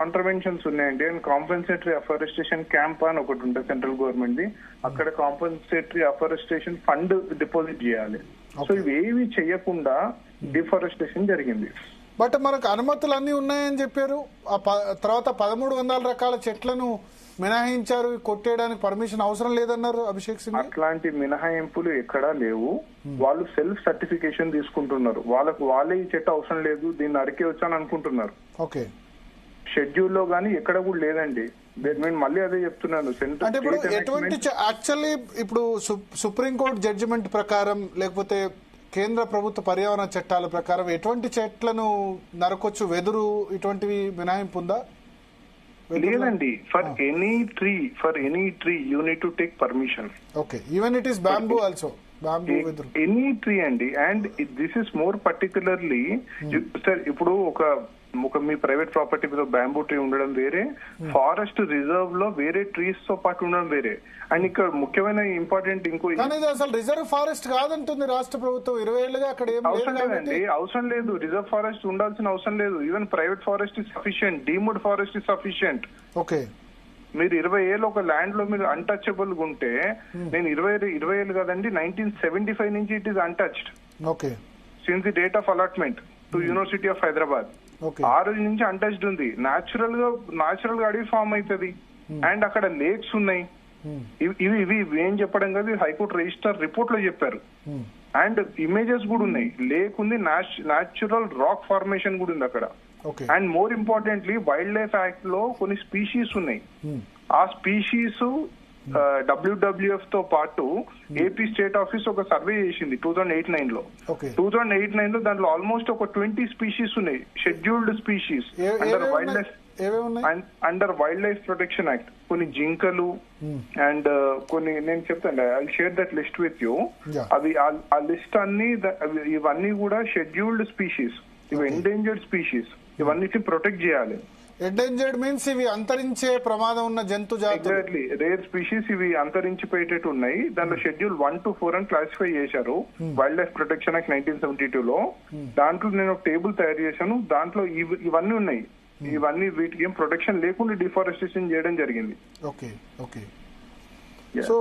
కాంట్రవెన్షన్స్ ఉన్నాయండి. And compensatory afforestation camp అని ఒకటి ఉంటుంది సెంట్రల్ గవర్నమెంట్ ది. అక్కడ కాంపెన్సేటరీ అఫారెస్టేషన్ ఫండ్ డిపాజిట్ చేయాలి. సో ఇవేవి చేయకుండా డిఫారెస్టేషన్ జరిగింది. బట్ మనకు అనుమతులు అన్ని ఉన్నాయని చెప్పారు. తర్వాత 1300 రకాల చెట్లను మినహాయించారు, కొట్టేయడానికి పర్మిషన్ అవసరం లేదన్నారు అభిషేక్ సింగ్. అట్లాంటి మినహాయింపులు ఎక్కడా లేవు. వాళ్ళు సెల్ఫ్ సర్టిఫికేషన్ తీసుకుంటున్నారు. వాళ్ళే ఈ చెట్టు అవసరం లేదు, దీన్ని నరికేయచ్చు అని అనుకుంటున్నారు. ఓకే, షెడ్యూల్లో గానీ ఎక్కడ కూడా లేదండి. నేను మళ్ళీ అదే చెప్తున్నాను. అంటే ఇప్పుడు ఎటువంటి యాక్చువల్లీ ఇప్పుడు సుప్రీంకోర్టు జడ్జిమెంట్ ప్రకారం లేకపోతే కేంద్ర ప్రభుత్వ పర్యావరణ చట్టాల ప్రకారం ఎటువంటి చెట్లను నరకొచ్చు? వెదురు ఇటువంటివి మినహాయింపు ఉందా? లేదండి. For any tree you need to take permission. Okay, even it is bamboo also. Any tree అండి. And this is more particularly sir, ఇప్పుడు ఒక మీ ప్రైవేట్ ప్రాపర్టీ మీద బ్యాంబూ ట్రీ ఉండడం వేరే, ఫారెస్ట్ రిజర్వ్ లో వేరే ట్రీస్ తో పాటు ఉండడం వేరే. అండ్ ఇక్కడ ముఖ్యమైన ఇంపార్టెంట్ అసలు రిజర్వ్ ఫారెస్ట్ కాదంటుంది రాష్ట్ర ప్రభుత్వం 20 ఏళ్ళుగా. అక్కడ అవసరం లేదండి, అవసరం లేదు. రిజర్వ్ ఫారెస్ట్ ఉండాల్సిన అవసరం లేదు. Even private forest is sufficient, deemed forest is sufficient. Okay, మీరు 20 ఏళ్ళు ఒక ల్యాండ్ లో మీరు అన్టచబుల్ గా ఉంటే, నేను 20 ఏళ్ళు కదండి, 1975 నుంచి it is untouched. Okay, since the date of allotment to university of Hyderabad. ఆ రోజు నుంచి అన్టచ్డ్ ఉంది. నాచురల్ గా అడవి ఫామ్ అవుతుంది. అండ్ అక్కడ లేక్స్ ఉన్నాయి. ఇవి ఏం చెప్పడం కాదు, హైకోర్టు రిజిస్టర్ రిపోర్ట్ లో చెప్పారు. అండ్ ఇమేజెస్ కూడా ఉన్నాయి. లేక్ ఉంది, న్యాచురల్ రాక్ ఫార్మేషన్ కూడా ఉంది అక్కడ. And more importantly wild life act లో కొన్ని స్పీషీస్ ఉన్నాయి. ఆ స్పీషీస్ WWF తో పాటు ఏపీ స్టేట్ ఆఫీస్ ఒక సర్వే చేసింది 2008-9 లో. 2008-9 లో దాంట్లో ఆల్మోస్ట్ ఒక 20 స్పీషీస్ ఉన్నాయి, scheduled species under wild life protection act. కొన్ని జింకలు అండ్ కొన్ని, నేను చెప్తాను, I share that list with you. అవి ఆ లిస్ట్ అన్ని ఇవన్నీ కూడా షెడ్యూల్డ్ స్పీషీస్, ఇవి ఎండేంజర్డ్ స్పీషీస్. ఇవన్నిటిని ప్రొటెక్ట్ చేయాలి. ఎండేంజర్డ్ మీన్స్ ఇవి అంతరించే ప్రమాదం ఉన్న జంతు జాతులు. ఎగ్జాక్ట్లీ, రేర్ స్పీషీస్ ఇవి అంతరించిపోయేటట్టు ఉన్నాయి. దాంట్లో షెడ్యూల్ 1 to 4 అని క్లాసిఫై చేశారు వైల్డ్ లైఫ్ ప్రొటెక్షన్ యాక్ట్ 1972 లో. దాంట్లో నేను ఒక టేబుల్ తయారు చేశాను. దాంట్లో ఇవన్నీ ఉన్నాయి. ఇవన్నీ వీటికి ఏం ప్రొటెక్షన్ లేకుండా డిఫారెస్టేషన్ చేయడం జరిగింది. Okay, okay. సో